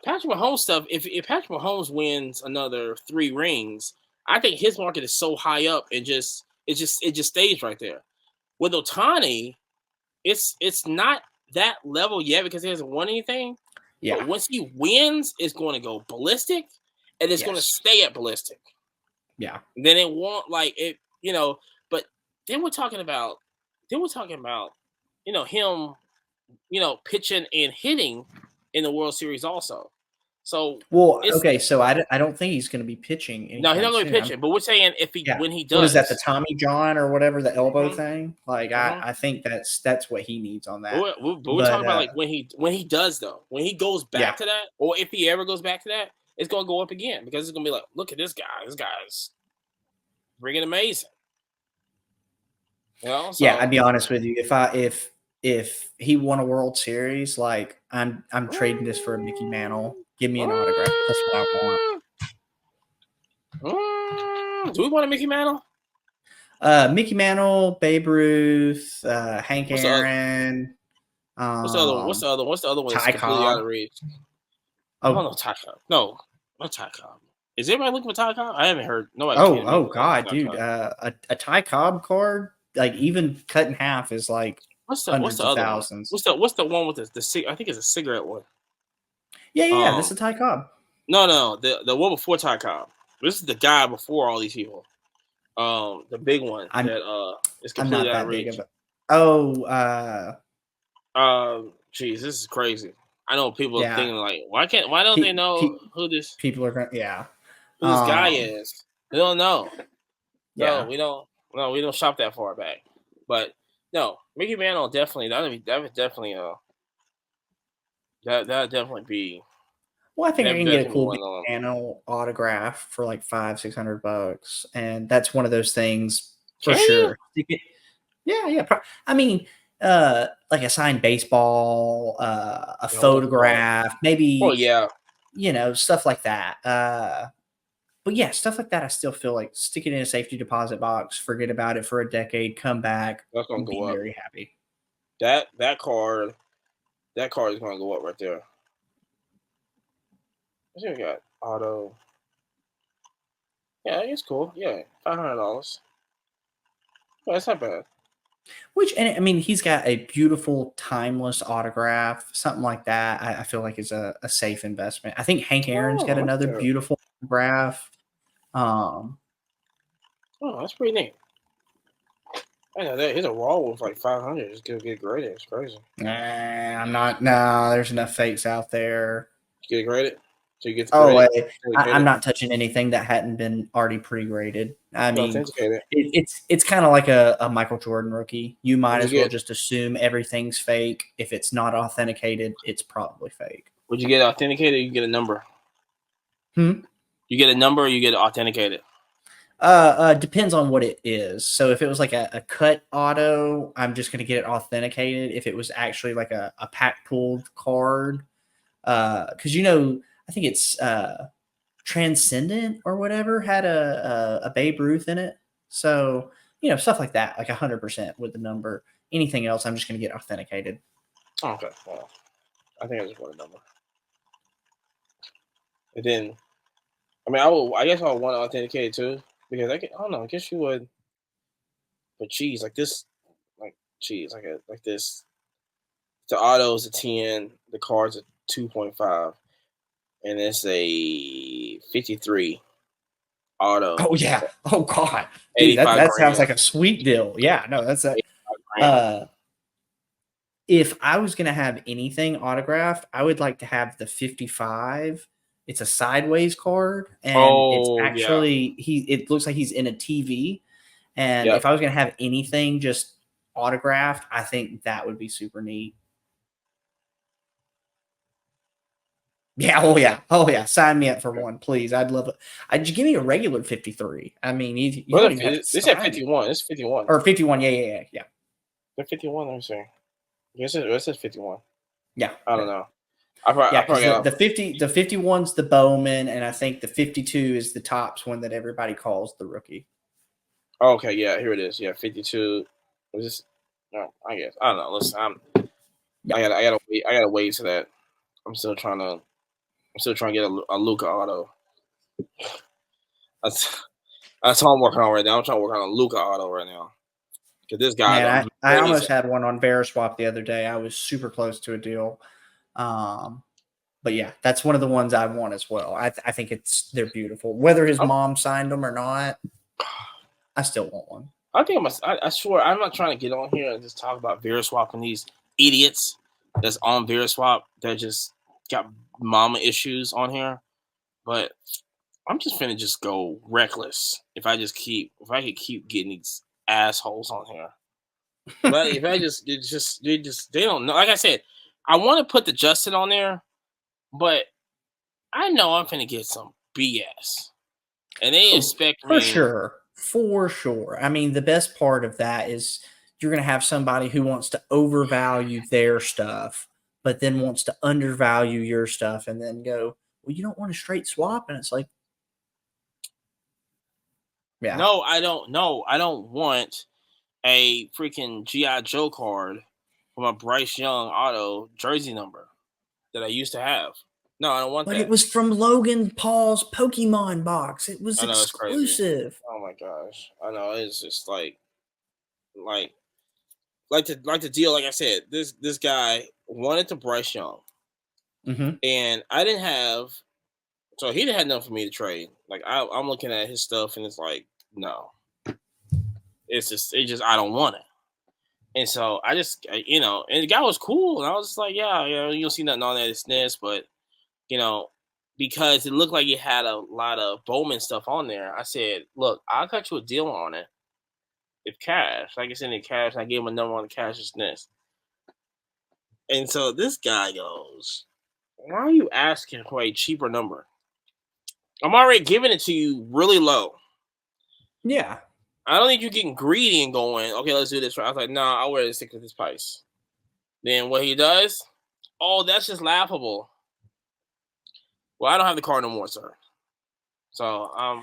Patrick Mahomes stuff. If Patrick Mahomes wins another 3 rings, I think his market is so high up and it just stays right there. With Ohtani, it's not that level yet because he hasn't won anything. Yeah. But once he wins, it's going to go ballistic, and it's going to stay at ballistic. Yeah. Then it won't But then we're talking about, him, pitching and hitting in the World Series also. So so I don't think he's going to be pitching. No, he's not going to be pitching. But we're saying when he does, what is that, the Tommy John or whatever, the elbow thing? Like I think that's what he needs on that. But we're talking about like when he does though, when he goes back to that, or if he ever goes back to that, it's going to go up again because it's going to be like, look at this guy. This guy's freaking amazing. I'd be honest with you. If he won a World Series, like I'm trading this for a Mickey Mantle. Give me an autograph. That's what I want. Do we want a Mickey Mantle? Mickey Mantle, Babe Ruth, Hank Aaron. What's the other one? What's the other one? That's completely out of reach. Oh, no, Ty Cobb. No, not Ty Cobb. Is everybody looking for Ty Cobb? I haven't heard nobody. Oh God, dude! A Ty Cobb card, like even cut in half, is like what's the other thousands. One? What's the one with the I think it's a cigarette one. Yeah. This is Ty Cobb. No, the one before Ty Cobb. This is the guy before all these people. The big one is completely out of reach. Geez, this is crazy. I know people are thinking like, why don't they know who this? People are going, who this guy is? They don't know. Yeah, no, we don't. No, we don't shop that far back. But no, Mickey Mantle definitely. That would definitely. That definitely be. Well, I think I can get a cool Mickey Mantle autograph for like $500-600, and that's one of those things for sure. Yeah. I mean, like a signed baseball, a photograph, maybe. Oh yeah. Stuff like that. But yeah, stuff like that. I still feel like stick it in a safety deposit box, forget about it for a decade, come back, that's gonna go up. Very happy. That card is gonna go up right there. I think we got auto. Yeah, it's cool. Yeah, $500. Well, that's not bad. And I mean, he's got a beautiful, timeless autograph, something like that. I feel like is a safe investment. I think Hank Aaron's got another beautiful autograph. That's pretty neat. I know that he's a raw one for like $500. Just get graded. It's crazy. I'm not. No, there's enough fakes out there. Get it graded. So you get. I'm not touching anything that hadn't been already pre-graded. I mean, it's kind of like a Michael Jordan rookie. You might as well just assume everything's fake. If it's not authenticated, it's probably fake. Would you get authenticated? Or you get a number. You get a number, or you get authenticated. Depends on what it is. So if it was like a cut auto, I'm just going to get it authenticated. If it was actually like a pack pulled card, because I think it's Transcendent or whatever had a Babe Ruth in it. So, stuff like that, like 100% with the number. Anything else, I'm just going to get authenticated. Okay, well, I think I just want a number. And then, I mean, I guess I would want to authenticate it too, because I don't know. I guess you would, but cheese like this, like cheese, like this. The auto is a 10, the card's a 2.5, and it's a 53 auto. Oh yeah. Oh god, dude, that sounds like a sweet deal. Yeah, no, that's a. If I was gonna have anything autographed, I would like to have the 55. It's a sideways card, and it's actually it looks like he's in a TV. And if I was gonna have anything just autographed, I think that would be super neat. Yeah, oh yeah. Sign me up for one, please. I'd love it. Give me a regular 53. I mean, you don't even have to this at 51. It's 51 or 51. Yeah. They're 51. Let me see. Yes, it says 51. Yeah, I don't know. I probably got the 51's the Bowman, and I think the 52 is the Topps one that everybody calls the rookie. Oh, okay, yeah, here it is. Yeah, 52. Was this? No, I guess I don't know. Listen, I gotta wait to that. I'm still trying to get a Luka auto. That's all I'm working on right now. I'm trying to work on a Luka auto right now. Because this guy, man, I almost had one on Veriswap the other day. I was super close to a deal. But yeah, that's one of the ones I want as well. I think they're beautiful. Whether his mom signed them or not, I still want one. I think I swear I'm not trying to get on here and just talk about Veriswap and these idiots that's on Veriswap that just got mama issues on here. But I'm just finna just go reckless if I could keep getting these assholes on here. But if I they don't know. Like I said, I want to put the Justin on there, but I know I'm finna get some BS, and they expect me for sure. I mean, the best part of that is you're gonna have somebody who wants to overvalue their stuff, but then wants to undervalue your stuff, and then go, well, you don't want a straight swap, and it's like, yeah, no, I don't. No, I don't want a freaking G.I. Joe card from a Bryce Young auto jersey number that I used to have. No, I don't want that. But it was from Logan Paul's Pokemon box. It was exclusive. Oh my gosh. I know, it's just like the deal, like I said, this guy wanted to Bryce Young. Mm-hmm. And I didn't have, so he didn't have nothing for me to trade. Like I'm looking at his stuff and it's like, no. It just I don't want it. And so I just, and the guy was cool. And I was just like, yeah, you don't see nothing on that. It's this, but, because it looked like it had a lot of Bowman stuff on there. I said, look, I'll cut you a deal on it. If cash, like it's in the cash, and I gave him a number on the cash is this. And so this guy goes, why are you asking for a cheaper number? I'm already giving it to you really low. Yeah. I don't think you're getting greedy and going, okay, let's do this. I was like, nah, I'll rather stick with this price. Then what he does, oh, that's just laughable. Well, I don't have the card no more, sir. So,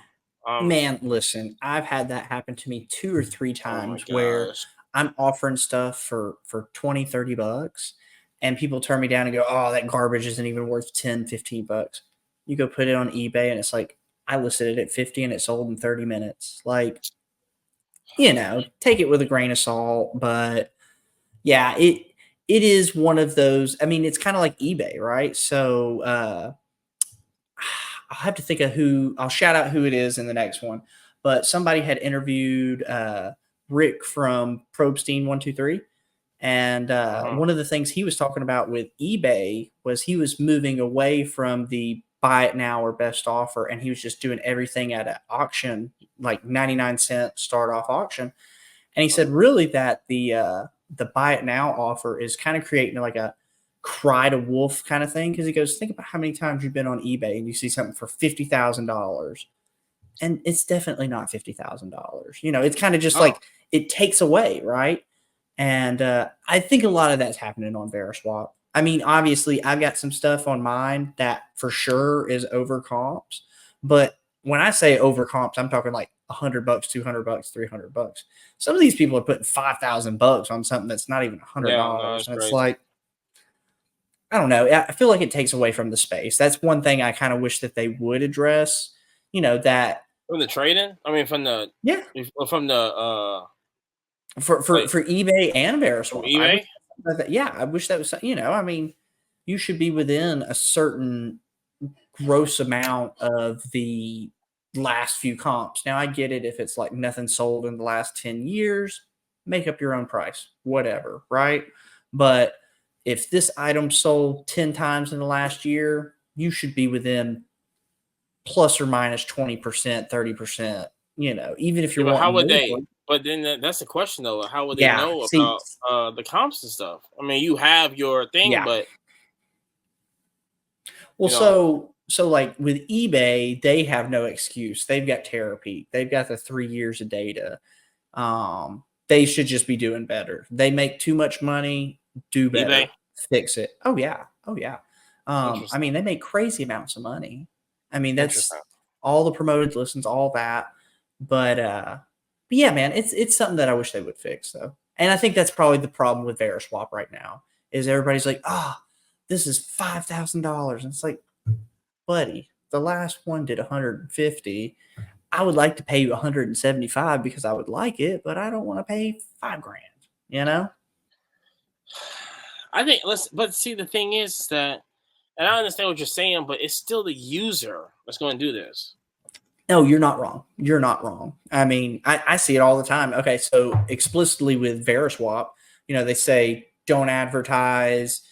man, listen, I've had that happen to me 2 or 3 times where I'm offering stuff for 20, 30 bucks and people turn me down and go, oh, that garbage isn't even worth 10, 15 bucks. You go put it on eBay and it's like, I listed it at 50 and it sold in 30 minutes. Like, take it with a grain of salt, but yeah, it is one of those. I mean, it's kind of like eBay, right? So, I'll have to think of I'll shout out who it is in the next one, but somebody had interviewed Rick from Probstein123. And one of the things he was talking about with eBay was he was moving away from the buy it now or best offer. And he was just doing everything at an auction, like 99-cent start off auction. And he said really that the buy it now offer is kind of creating like a cry to wolf kind of thing, because he goes, think about how many times you've been on eBay and you see something for $50,000 and it's definitely not $50,000. It's kind of just like it takes away, right? And I think a lot of that's happening on Veriswap. I mean, obviously, I've got some stuff on mine that for sure is over comps. But when I say over comps, I'm talking like $100, $200, $300. Some of these people are putting $5,000 on something that's not even Yeah, no, $100, it's and it's crazy. like, I don't know. I feel like it takes away from the space. That's one thing I kind of wish that they would address. You know that From the trading? I mean, from the for like eBay and from Veriswap. I wish eBay. I wish that was, I mean, you should be within a certain gross amount of the last few comps. Now I get it if it's like nothing sold in the last 10 years, make up your own price, whatever, right? But if this item sold 10 times in the last year, you should be within plus or minus 20%, 30%, even if Yeah, you're but how wanting would more. they? But then that's the question though. How would they Yeah. know See, about the comps and stuff? I mean, you have your thing, yeah. but Well, you know, so like with eBay, they have no excuse. They've got Terapeak. They've got the 3 years of data. They should just be doing better. They make too much money. Do better. eBay. Fix it. Oh yeah. Oh yeah. I Interesting. mean, they make crazy amounts of money. I mean, that's Interesting. all the promoted listens, all that. But yeah, man, it's something that I wish they would fix though. And I think that's probably the problem with Veriswap right now is everybody's like, this is $5,000. And it's like, buddy, the last one did 150. I would like to pay you 175 because I would like it, but I don't want to pay $5,000, I think but see, the thing is that, and I understand what you're saying, but it's still the user that's going to do this. No, you're not wrong. You're not wrong. I mean, I see it all the time. Okay, so explicitly with Veriswap, they say don't advertise,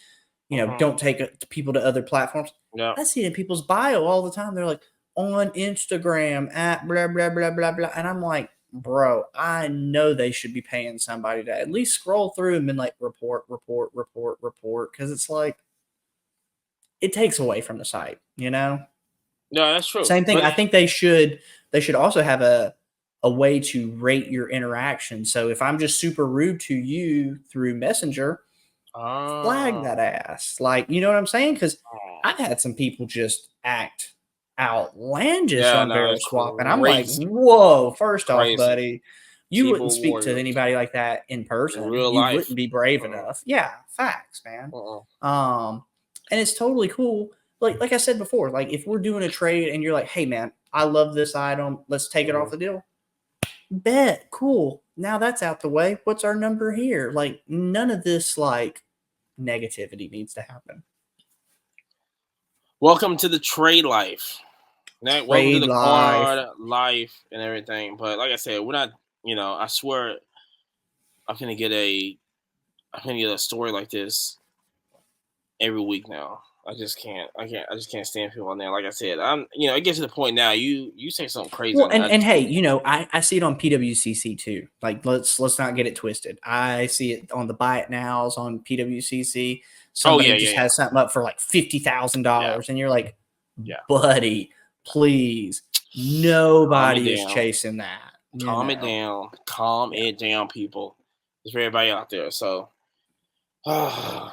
don't take people to other platforms. Yeah. I see it in people's bio all the time. They're like, on Instagram at blah, blah, blah, blah, blah. And I'm like, bro, I know they should be paying somebody to at least scroll through and like report. Cause it's like, it takes away from the site, No, that's true. Same thing. But I think they should also have a way to rate your interaction. So if I'm just super rude to you through Messenger, flag that ass. Like, you know what I'm saying? Because I've had some people just act outlandish on Veriswap, and I'm like, whoa, first off, buddy, you wouldn't speak to anybody like that in person. Real you life. Wouldn't be brave enough. Yeah, facts, man. And it's totally cool. Like I said before, like if we're doing a trade and you're like, hey man, I love this item, let's take it off the deal. Bet, cool. Now that's out the way. What's our number here? Like none of this like negativity needs to happen. Welcome to the trade life. Welcome to the card life and everything. But like I said, we're not. I swear, I'm gonna get a story like this every week now. I just can't stand people on there. Like I said, it gets to the point now. You say something crazy. Well, and hey, I see it on PWCC too. Like let's not get it twisted. I see it on the buy it nows on PWCC. Somebody has something up for like $50,000, and you're like, buddy, please, nobody is chasing that. Calm it down. Calm it down, people. There's everybody out there. So, well,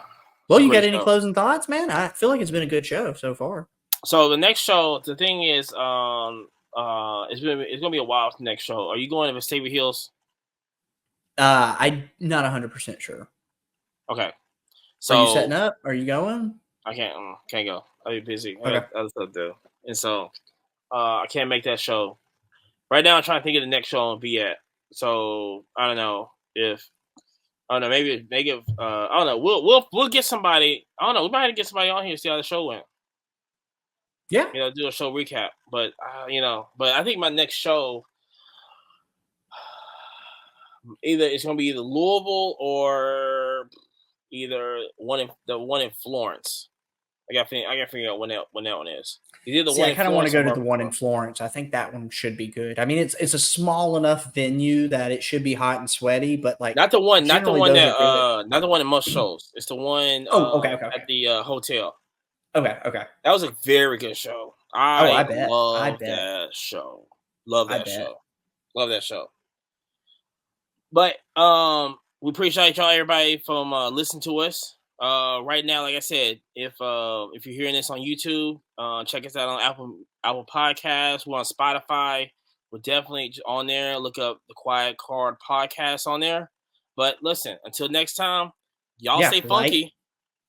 you got any closing thoughts, man? I feel like it's been a good show so far. So the next show, the thing is, it's gonna be a while for the next show. Are you going to Vestavia Hills? I'm not 100% sure. Okay. So are you setting up? Are you going? I can't go. I'll be busy. Okay. I got other stuff to do. And so I can't make that show. Right now I'm trying to think of the next show I'll be at. So I don't know if maybe I don't know. We'll get somebody. I don't know. We might have to get somebody on here to see how the show went. Yeah. Do a show recap. But but I think my next show it's gonna be either Louisville or either one in Florence. I gotta figure out when that one is. I kind of want to go to the one in Florence. I think that one should be good. I mean, it's a small enough venue that it should be hot and sweaty, but like not the one that not the one in most shows. It's the one at the hotel. Okay. That was a very good show. I bet. Love that show. Love that show. But we appreciate y'all, everybody, from listening to us. Right now, like I said, if you're hearing this on YouTube, check us out on Apple Podcasts. We're on Spotify. We're definitely on there. Look up the Quiet Card Podcast on there. But listen, until next time, y'all stay funky.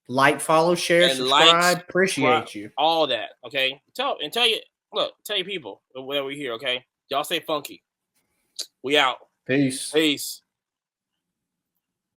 Like, follow, share, and subscribe. Appreciate you. All that, okay? Tell your people whenever we're here, okay? Y'all stay funky. We out. Peace. Peace.